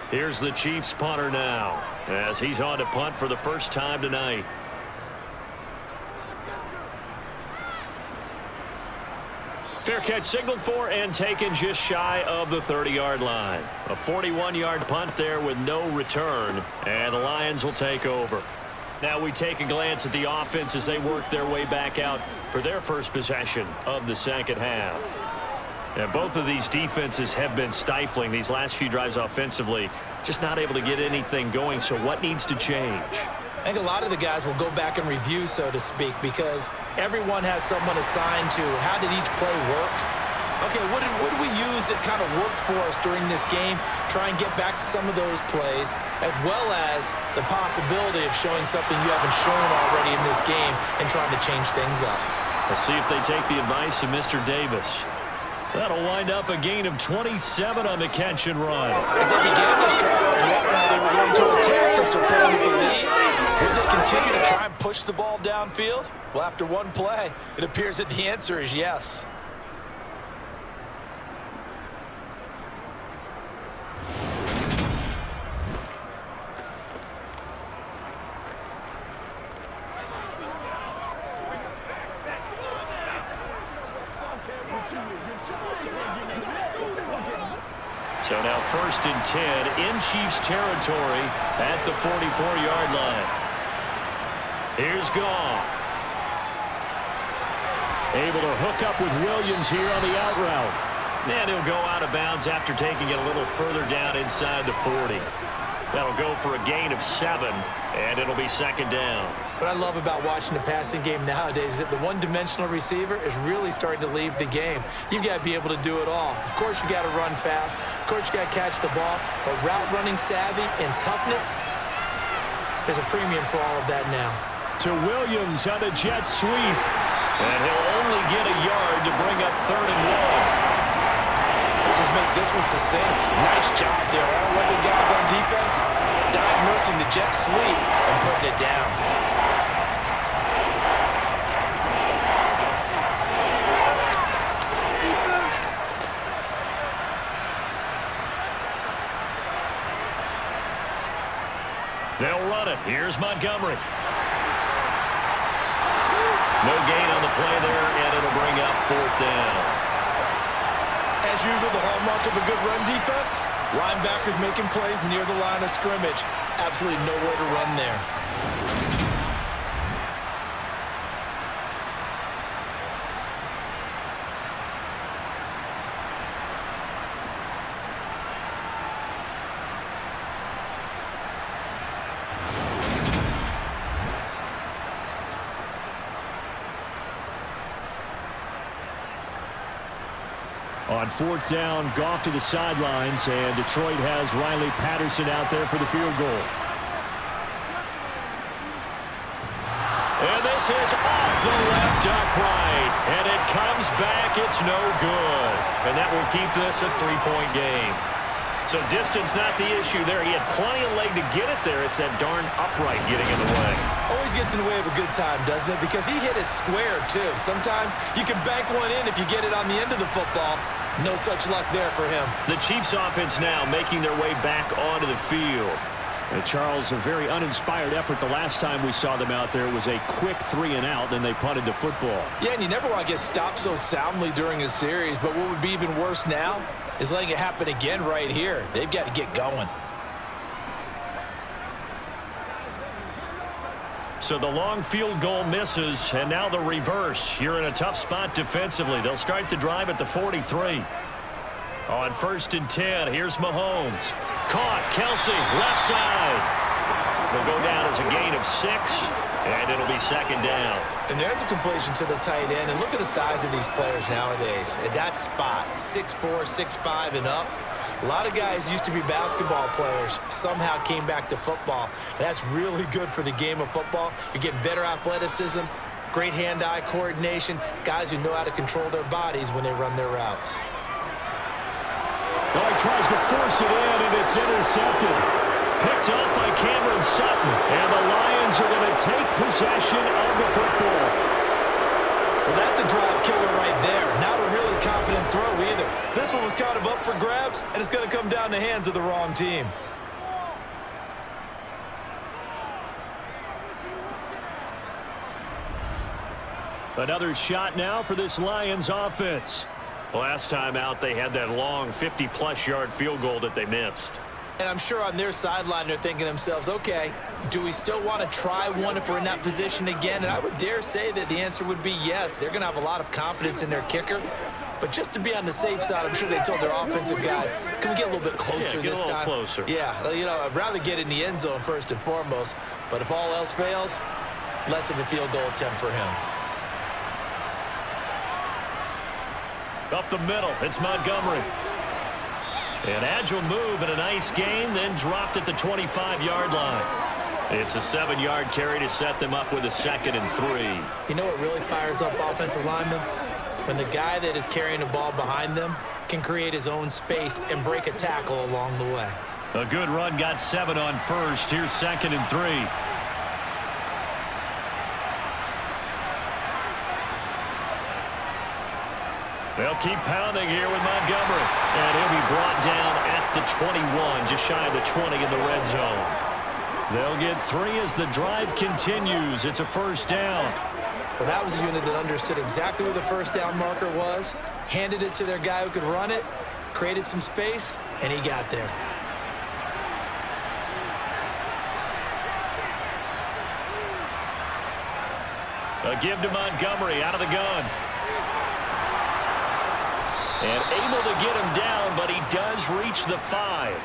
Here's the Chiefs punter now as he's on to punt for the first time tonight. Fair catch signaled for and taken just shy of the 30-yard line. A 41-yard punt there with no return, and the Lions will take over. Now we take a glance at the offense as they work their way back out for their first possession of the second half. And both of these defenses have been stifling these last few drives offensively, just not able to get anything going. So what needs to change? I think a lot of the guys will go back and review, so to speak, because everyone has someone assigned to how did each play work. Okay, what did we use that kind of worked for us during this game? Try and get back to some of those plays, as well as the possibility of showing something you haven't shown already in this game and trying to change things up. Let's see if they take the advice of Mr. Davis. That'll wind up a gain of 27 on the catch and run. As they began this drive, they were going to attack since they're playing with the lead. Will they continue to try and push the ball downfield? Well, after one play, it appears that the answer is yes. So now 1st and 10 in Chiefs territory at the 44-yard line. Here's Goff. Able to hook up with Williams here on the out route. And he'll go out of bounds after taking it a little further down inside the 40. That'll go for a gain of 7, and it'll be 2nd down. What I love about watching the passing game nowadays is that the one-dimensional receiver is really starting to leave the game. You've got to be able to do it all. Of course, you got to run fast. Of course, you got to catch the ball. But route running savvy and toughness, there's a premium for all of that now. To Williams on a jet sweep. And he'll only get a yard to bring up 3rd and 1. Let's just make this one succinct. Nice job there. All 11 guys on defense diagnosing the jet sweep and putting it down. Here's Montgomery. No gain on the play there, and it'll bring up 4th down. As usual, the hallmark of a good run defense, linebackers making plays near the line of scrimmage. Absolutely nowhere to run there. On 4th down, Goff to the sidelines, and Detroit has Riley Patterson out there for the field goal. And this is off the left upright, and it comes back. It's no good. And that will keep this a 3-point game. So distance not the issue there. He had plenty of leg to get it there. It's that darn upright getting in the way. Always gets in the way of a good time, doesn't it? Because he hit it square, too. Sometimes you can bank one in if you get it on the end of the football. No such luck there for him. The Chiefs offense now making their way back onto the field. And Charles, a very uninspired effort the last time we saw them out there. It was a quick 3-and-out, and they punted the football. Yeah, and you never want to get stopped so soundly during a series, but what would be even worse now is letting it happen again right here. They've got to get going. So the long field goal misses, and now the reverse. You're in a tough spot defensively. They'll start the drive at the 43. On 1st and 10, here's Mahomes. Caught, Kelsey, left side. They'll go down as a gain of 6, and it'll be 2nd down. And there's a completion to the tight end, and look at the size of these players nowadays. At that spot, 6'4", 6'5", and up. A lot of guys used to be basketball players, somehow came back to football. And that's really good for the game of football. You're getting better athleticism, great hand-eye coordination, guys who know how to control their bodies when they run their routes. Well, he tries to force it in, and it's intercepted. Picked up by Cameron Sutton, and the Lions are going to take possession of the football. Well, that's a drive killer right there. Not a really confident throw either. This one was kind of up for grabs, and it's going to come down the hands of the wrong team. Another shot now for this Lions offense. Last time out, they had that long 50-plus yard field goal that they missed. And I'm sure on their sideline they're thinking to themselves, okay, do we still want to try one if we're in that position again? And I would dare say that the answer would be yes. They're going to have a lot of confidence in their kicker. But just to be on the safe side, I'm sure they told their offensive guys, can we get a little bit closer this time? Get a little closer. Yeah, you know, I'd rather get in the end zone first and foremost. But if all else fails, less of a field goal attempt for him. Up the middle, it's Montgomery. An agile move and a nice gain, then dropped at the 25-yard line. It's a 7-yard carry to set them up with a 2nd and 3. You know what really fires up offensive linemen? When the guy that is carrying the ball behind them can create his own space and break a tackle along the way. A good run, got 7 on 1st. Here's 2nd and 3. They'll keep pounding here with Montgomery. And he'll be brought down at the 21, just shy of the 20 in the red zone. They'll get 3 as the drive continues. It's a 1st down. Well, that was a unit that understood exactly where the 1st down marker was, handed it to their guy who could run it, created some space, and he got there. A give to Montgomery out of the gun. And able to get him down, but he does reach the 5.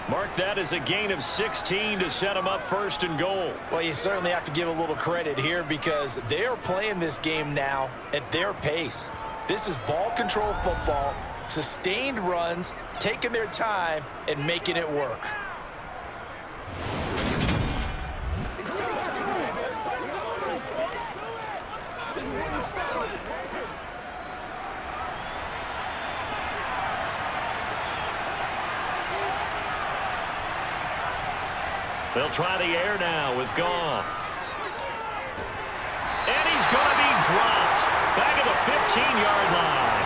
Mark that as a gain of 16 to set him up 1st and goal. Well, you certainly have to give a little credit here because they are playing this game now at their pace. This is ball control football, sustained runs, taking their time, and making it work. They'll try the air now with Goff. And he's going to be dropped back at the 15-yard line.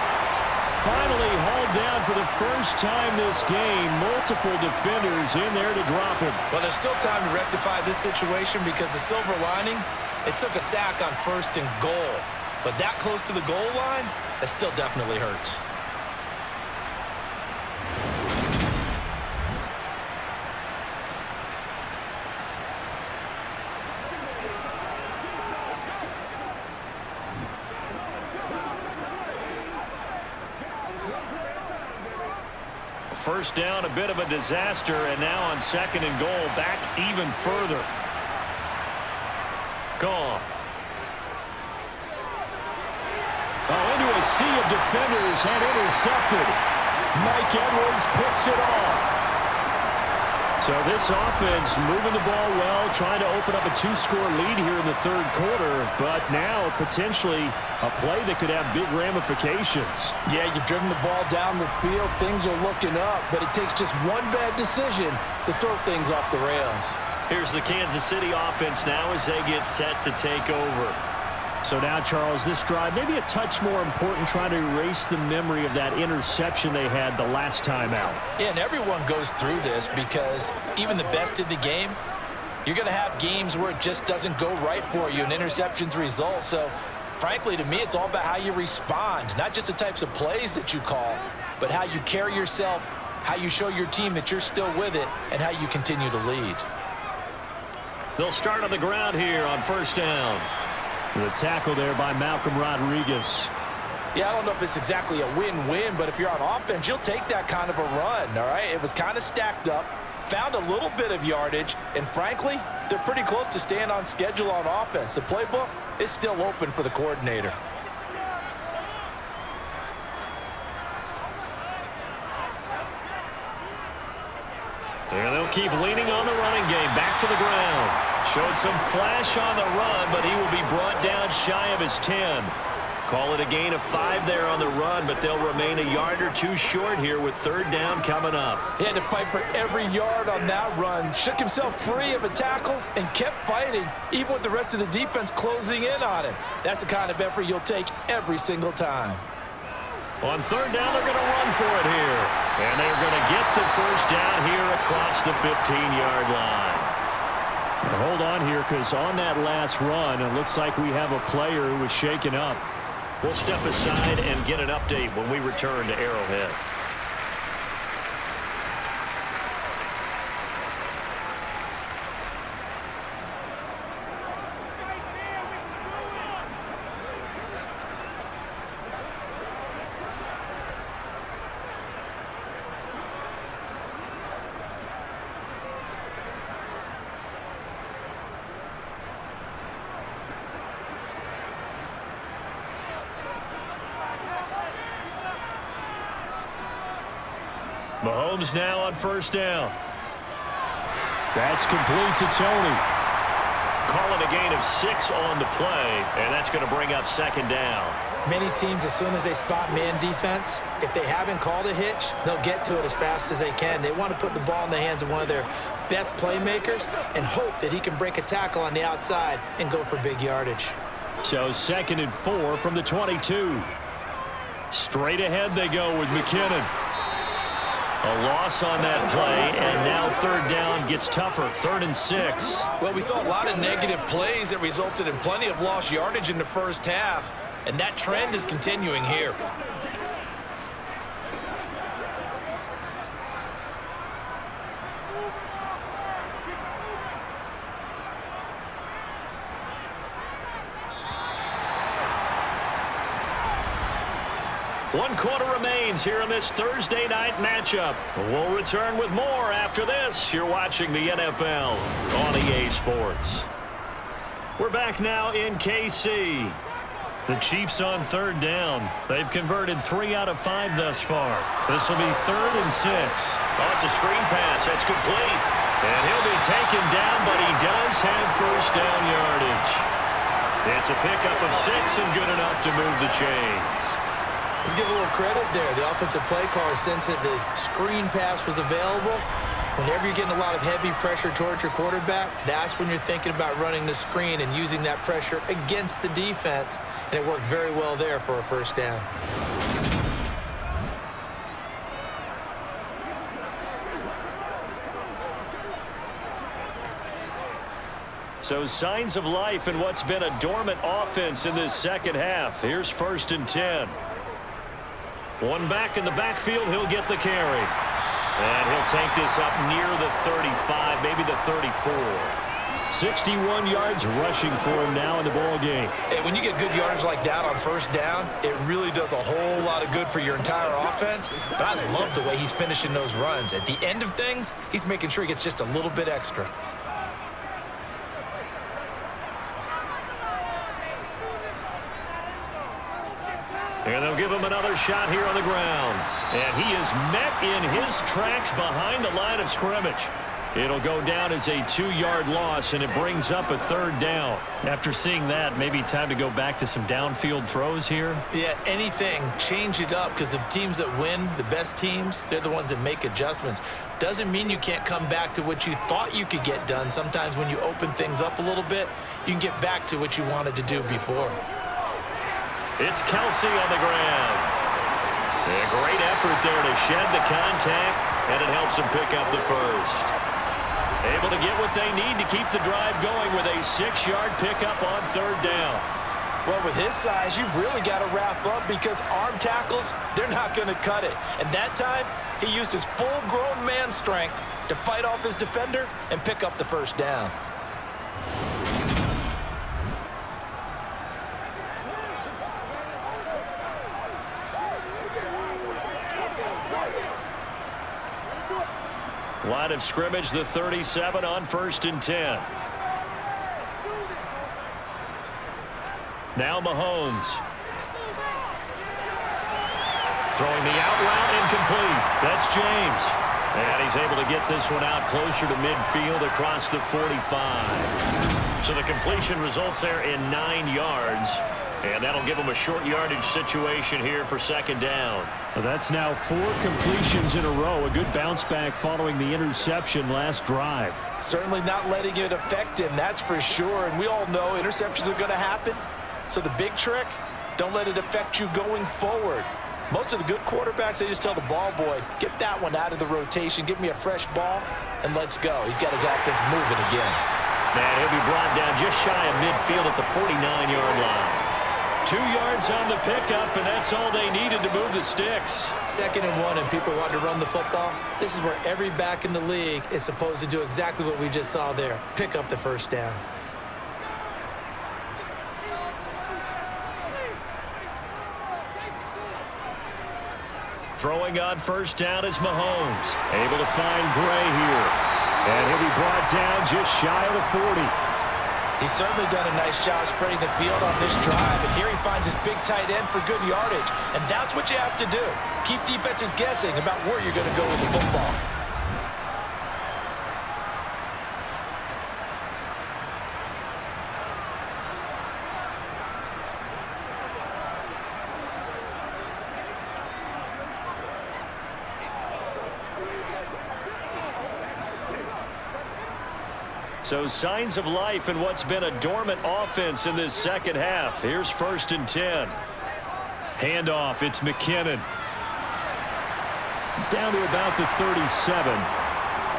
finally hauled down for the first time this game. Multiple defenders in there to drop him. Well, there's still time to rectify this situation because the silver lining, it took a sack on 1st and goal. But that close to the goal line, that still definitely hurts. First down, a bit of a disaster, and now on 2nd and goal, back even further. Goff. Oh, into a sea of defenders and intercepted. Mike Edwards picks it off. So this offense moving the ball well, trying to open up a 2-score lead here in the 3rd quarter, but now potentially a play that could have big ramifications. Yeah, you've driven the ball down the field. Things are looking up, but it takes just one bad decision to throw things off the rails. Here's the Kansas City offense now as they get set to take over. So now, Charles, this drive maybe a touch more important, trying to erase the memory of that interception they had the last time out. Yeah, and everyone goes through this because even the best in the game, you're going to have games where it just doesn't go right for you and interceptions result. So, frankly, to me, it's all about how you respond, not just the types of plays that you call, but how you carry yourself, how you show your team that you're still with it, and how you continue to lead. They'll start on the ground here on 1st down. The tackle there by Malcolm Rodriguez. Yeah, I don't know if it's exactly a win-win, but if you're on offense, you'll take that kind of a run, all right? It was kind of stacked up, found a little bit of yardage, and frankly, they're pretty close to staying on schedule on offense. The playbook is still open for the coordinator. And they'll keep leaning on the running game. Back to the ground. Showed some flash on the run, but he will be brought down shy of his 10. Call it a gain of 5 there on the run, but they'll remain a yard or 2 short here with 3rd down coming up. He had to fight for every yard on that run. Shook himself free of a tackle and kept fighting, even with the rest of the defense closing in on him. That's the kind of effort you'll take every single time. On 3rd down, they're going to run for it here. And they're going to get the 1st down here across the 15-yard line. Now hold on here, because on that last run, it looks like we have a player who was shaken up. We'll step aside and get an update when we return to Arrowhead. Mahomes now on 1st down. That's complete to Tony. Call it a gain of 6 on the play, and that's going to bring up 2nd down. Many teams, as soon as they spot man defense, if they haven't called a hitch, they'll get to it as fast as they can. They want to put the ball in the hands of one of their best playmakers and hope that he can break a tackle on the outside and go for big yardage. So 2nd and 4 from the 22. Straight ahead they go with McKinnon. A loss on that play, and now 3rd down gets tougher. 3rd and 6. Well, we saw a lot of negative plays that resulted in plenty of lost yardage in the 1st half, and that trend is continuing here. One quarter remains here in this Thursday night matchup. We'll return with more after this. You're watching the NFL on EA Sports. We're back now in KC. The Chiefs on 3rd down. They've converted 3 out of 5 thus far. This will be 3rd and 6. Oh, it's a screen pass. That's complete. And he'll be taken down, but he does have 1st down yardage. It's a pickup of 6 and good enough to move the chains. Let's give a little credit there. The offensive play caller, since the screen pass was available, whenever you're getting a lot of heavy pressure towards your quarterback, that's when you're thinking about running the screen and using that pressure against the defense, and it worked very well there for a 1st down. So signs of life in what's been a dormant offense in this second half. Here's 1st and 10. One back in the backfield. He'll get the carry. And he'll take this up near the 35, maybe the 34. 61 yards rushing for him now in the ball game. And when you get good yardage like that on 1st down, it really does a whole lot of good for your entire offense. But I love the way he's finishing those runs. At the end of things, he's making sure he gets just a little bit extra. And they'll give him another shot here on the ground. And he is met in his tracks behind the line of scrimmage. It'll go down as a 2-yard loss, and it brings up a 3rd down. After seeing that, maybe time to go back to some downfield throws here. Yeah, anything. Change it up, because the teams that win, the best teams, they're the ones that make adjustments. Doesn't mean you can't come back to what you thought you could get done. Sometimes when you open things up a little bit, you can get back to what you wanted to do before. It's Kelsey on the ground. A great effort there to shed the contact, and it helps him pick up the 1st. Able to get what they need to keep the drive going with a 6-yard pickup on 3rd down. Well, with his size, you've really got to wrap up, because arm tackles, they're not going to cut it. And that time, he used his full-grown man strength to fight off his defender and pick up the 1st down. Line of scrimmage, the 37 on 1st and 10. Now Mahomes. Throwing the out route, incomplete. That's James. And he's able to get this one out closer to midfield across the 45. So the completion results there in 9 yards. And that'll give him a short yardage situation here for 2nd down. Well, that's now 4 completions in a row. A good bounce back following the interception last drive. Certainly not letting it affect him, that's for sure. And we all know interceptions are going to happen. So the big trick, don't let it affect you going forward. Most of the good quarterbacks, they just tell the ball boy, get that one out of the rotation, give me a fresh ball, and let's go. He's got his offense moving again. Man, he'll be brought down just shy of midfield at the 49-yard line. 2 yards on the pickup, and that's all they needed to move the sticks. 2nd and 1, and people want to run the football. This is where every back in the league is supposed to do exactly what we just saw there. Pick up the 1st down. Throwing on 1st down is Mahomes. Able to find Gray here. And he'll be brought down just shy of the 40. He's certainly done a nice job spreading the field on this drive. And here he finds his big tight end for good yardage. And that's what you have to do. Keep defenses guessing about where you're going to go with the football. So signs of life in what's been a dormant offense in this second half. Here's 1st and 10. Handoff, it's McKinnon. Down to about the 37.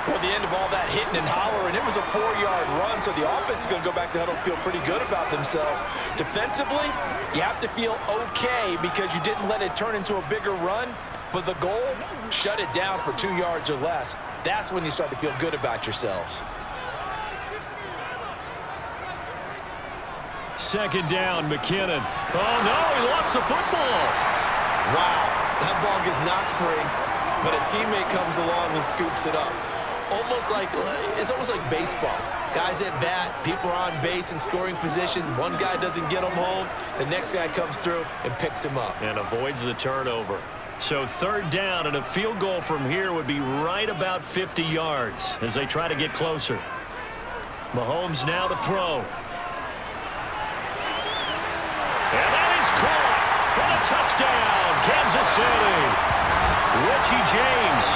Well, the end of all that hitting and hollering, it was a 4-yard run, so the offense is going to go back to huddle and feel pretty good about themselves. Defensively, you have to feel okay because you didn't let it turn into a bigger run, but the goal, shut it down for 2 yards or less. That's when you start to feel good about yourselves. 2nd down, McKinnon. Oh, no, he lost the football. Wow, that ball gets knocked free, but a teammate comes along and scoops it up. It's almost like baseball. Guys at bat, people are on base in scoring position. One guy doesn't get him home. The next guy comes through and picks him up. And avoids the turnover. So 3rd down, and a field goal from here would be right about 50 yards as they try to get closer. Mahomes now to throw. And that is caught for the touchdown, Kansas City. Richie James,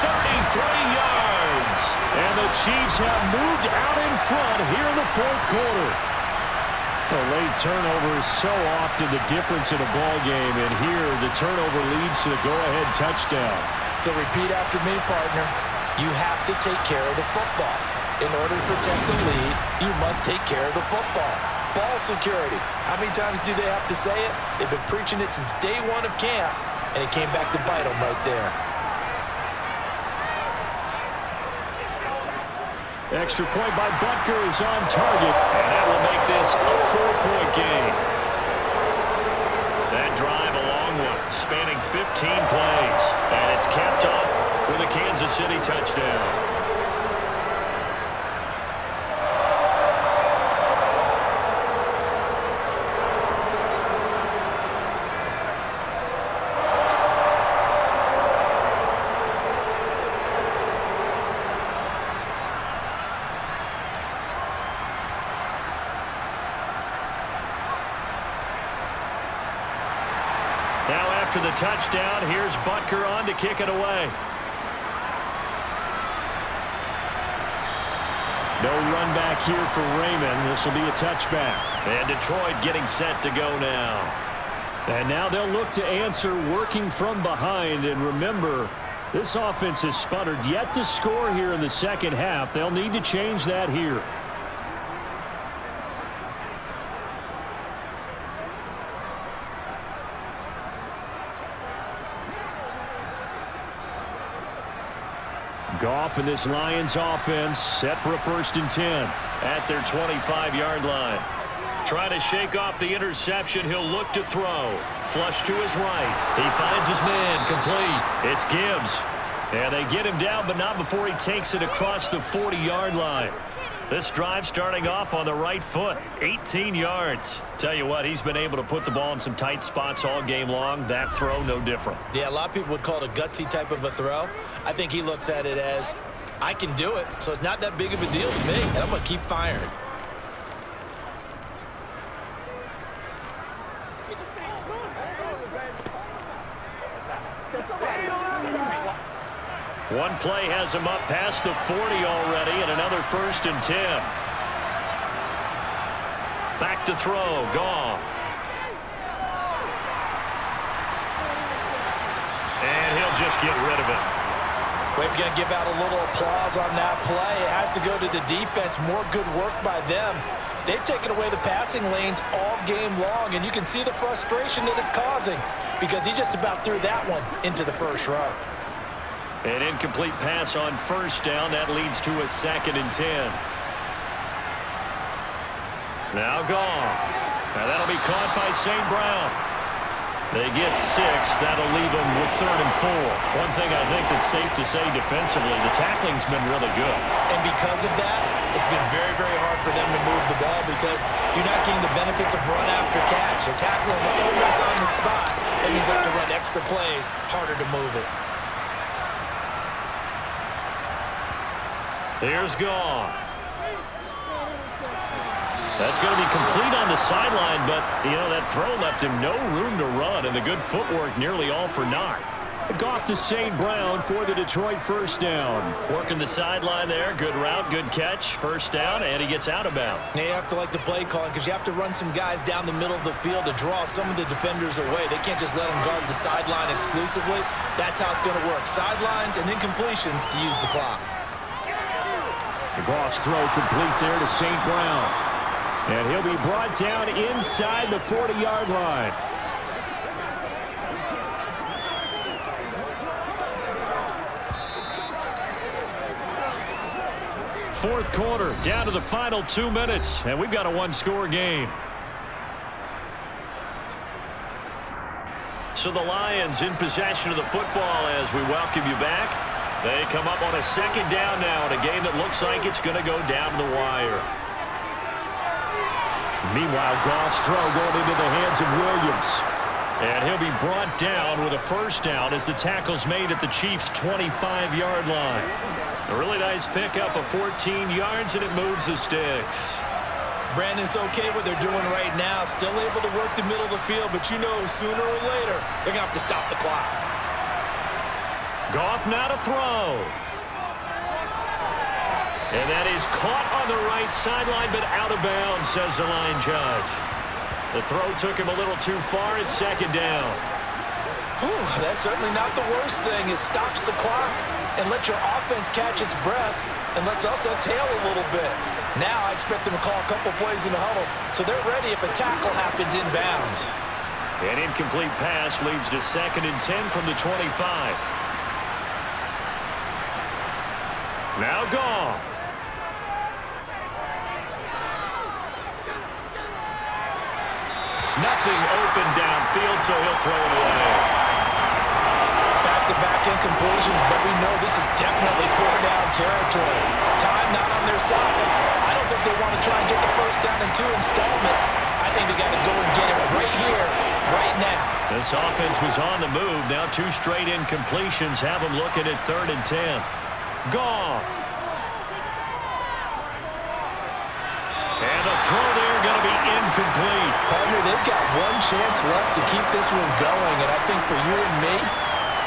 33 yards. And the Chiefs have moved out in front here in the 4th quarter. A late turnover is so often the difference in a ball game, and here the turnover leads to the go-ahead touchdown. So repeat after me, partner. You have to take care of the football. In order to protect the lead, you must take care of the football. Ball security. How many times do they have to say it? They've been preaching it since day one of camp, and it came back to bite them right there. Extra point by Butker is on target, and that will make this a 4-point game. That drive, a long one, spanning 15 plays, and it's capped off with a Kansas City touchdown. Now after the touchdown, here's Butker on to kick it away. No run back here for Raymond. This will be a touchback. And Detroit getting set to go now. And now they'll look to answer working from behind. And remember, this offense has sputtered yet to score here in the second half. They'll need to change that here. Goff and this Lions offense set for a 1st and 10 at their 25-yard line. Trying to shake off the interception. He'll look to throw. Flush to his right. He finds his man. Complete. It's Gibbs. And they get him down, but not before he takes it across the 40-yard line. This drive starting off on the right foot. 18 yards. Tell you what, he's been able to put the ball in some tight spots all game long. That throw, no different. Yeah, a lot of people would call it a gutsy type of a throw. I think he looks at it as, I can do it, so it's not that big of a deal to me, and I'm going to keep firing. One play has him up past the 40 already, and another 1st and 10. Back to throw, Goff. And he'll just get rid of it. We're going to give out a little applause on that play. It has to go to the defense. More good work by them. They've taken away the passing lanes all game long, and you can see the frustration that it's causing because he just about threw that one into the first row. An incomplete pass on 1st down. That leads to a 2nd and 10. Now Goff. Now that'll be caught by St. Brown. They get 6. That'll leave them with 3rd and 4. One thing I think that's safe to say defensively, the tackling's been really good. And because of that, it's been very, very hard for them to move the ball because you're not getting the benefits of run after catch. They're tackling almost on the spot. That means they have to run extra plays, harder to move it. Here's Goff. That's going to be complete on the sideline, but, you know, that throw left him no room to run, and the good footwork nearly all for naught. Goff to St. Brown for the Detroit 1st down. Working the sideline there. Good route, good catch. 1st down, and he gets out of bounds. Now you have to like the play calling because you have to run some guys down the middle of the field to draw some of the defenders away. They can't just let them guard the sideline exclusively. That's how it's going to work. Sidelines and incompletions to use the clock. Goff's throw complete there to St. Brown. And he'll be brought down inside the 40-yard line. Fourth quarter, down to the final 2 minutes, and we've got a one-score game. So the Lions in possession of the football as we welcome you back. They come up on a 2nd down now in a game that looks like it's going to go down the wire. Meanwhile, Goff's throw going into the hands of Williams. And he'll be brought down with a 1st down as the tackle's made at the Chiefs' 25-yard line. A really nice pickup of 14 yards, and it moves the Stix. Brandon's okay what they're doing right now. Still able to work the middle of the field, but you know sooner or later they're going to have to stop the clock. Goff now to throw. And that is caught on the right sideline, but out of bounds, says the line judge. The throw took him a little too far. It's 2nd down. Whew, that's certainly not the worst thing. It stops the clock and lets your offense catch its breath. and lets us exhale a little bit. Now I expect them to call a couple plays in the huddle, so they're ready if a tackle happens inbounds. An incomplete pass leads to 2nd and 10 from the 25. Now Goff. Nothing open downfield, so he'll throw it away. Back-to-back incompletions, but we know this is definitely 4th down territory. Time not on their side. I don't think they want to try and get the first down in 2 installments. I think they got to go and get it right here, right now. This offense was on the move. Now 2 straight incompletions have them looking at 3rd and 10. Goff. And the throw there going to be incomplete. Partner, they've got one chance left to keep this one going, and I think for you and me,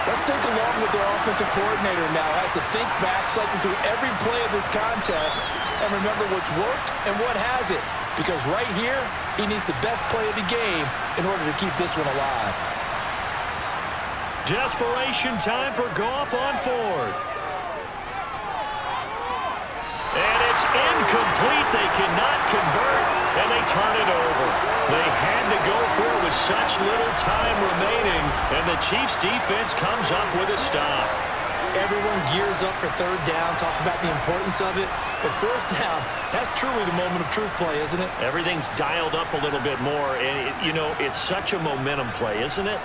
let's think along with their offensive coordinator now. Has to think back, cycle through every play of this contest, and remember what's worked and what hasn't. Because right here, he needs the best play of the game in order to keep this one alive. Desperation time for Goff on 4th. And it's incomplete. They cannot convert, and they turn it over. They had to go for it with such little time remaining, and the Chiefs' defense comes up with a stop. Everyone gears up for 3rd down, talks about the importance of it. But 4th down, that's truly the moment of truth play, isn't it? Everything's dialed up a little bit more, and, it's such a momentum play, isn't it?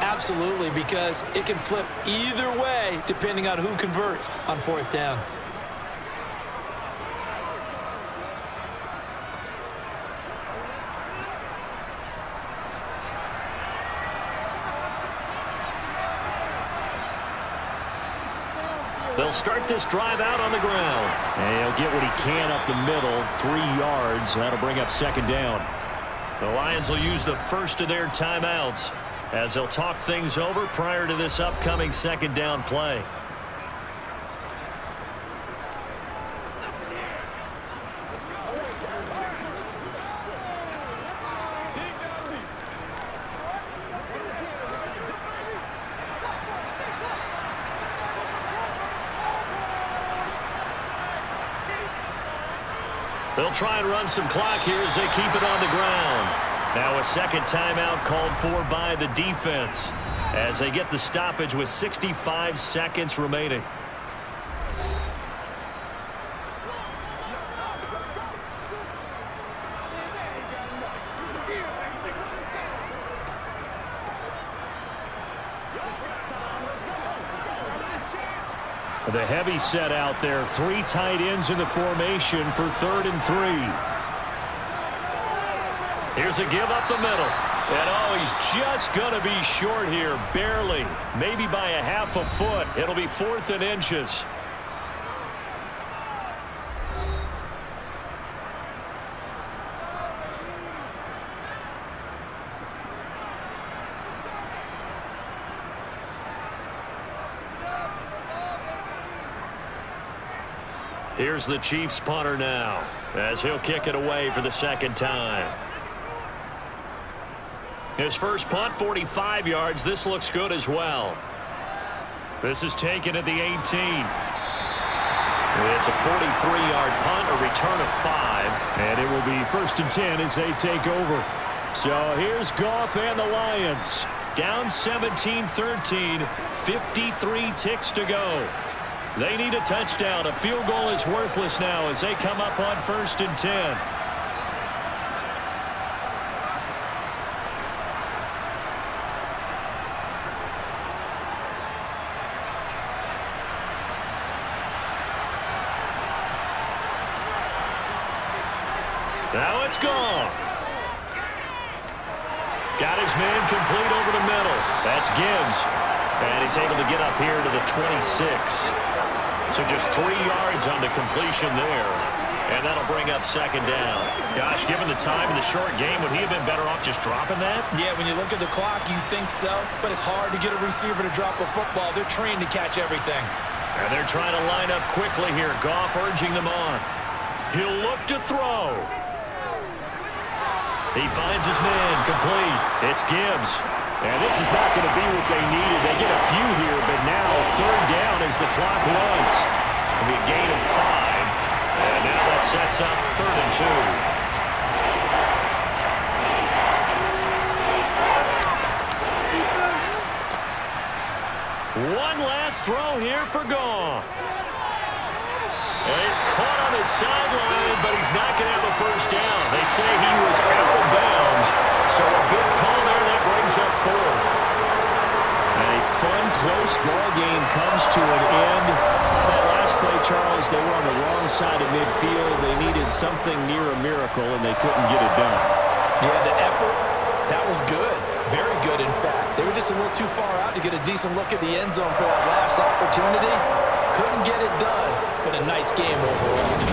Absolutely, because it can flip either way depending on who converts on 4th down. They'll start this drive out on the ground. And he'll get what he can up the middle, 3 yards. That'll bring up 2nd down. The Lions will use the first of their timeouts as they'll talk things over prior to this upcoming 2nd down play. They'll try and run some clock here as they keep it on the ground. Now a 2nd timeout called for by the defense as they get the stoppage with 65 seconds remaining. The heavy set out there. 3 tight ends in the formation for 3rd and 3. Here's a give up the middle. And he's just going to be short here. Barely. Maybe by a half a foot. It'll be 4th and inches. Here's the Chiefs punter now as he'll kick it away for the 2nd time. His first punt, 45 yards. This looks good as well. This is taken at the 18. It's a 43-yard punt, a return of 5. And it will be 1st and 10 as they take over. So here's Goff and the Lions. Down 17-13, 53 ticks to go. They need a touchdown. A field goal is worthless now as they come up on 1st and 10. Now it's Goff. Got his man complete over the middle. That's Gibbs. And he's able to get up here to the 26. So just 3 yards on the completion there. And that'll bring up 2nd down. Gosh, given the time in the short game, would he have been better off just dropping that? Yeah, when you look at the clock, you think so. But it's hard to get a receiver to drop a football. They're trained to catch everything. And they're trying to line up quickly here. Goff urging them on. He'll look to throw. He finds his man complete. It's Gibbs. And this is not going to be what they needed. They get a few here, but now 3rd down as the clock runs. It'll be a gain of 5. Sets up 3rd and 2. One last throw here for Goff. And he's caught on the sideline, but he's not going to have a first down. They say he was out of bounds, so a good call there. That brings up 4th. A fun, close ball game comes to an end. That last play, Charles, they were on the wrong side of midfield. They needed something near a miracle, and they couldn't get it done. Yeah, the effort, that was good. Very good, in fact. They were just a little too far out to get a decent look at the end zone for that last opportunity. Couldn't get it done, but a nice game overall.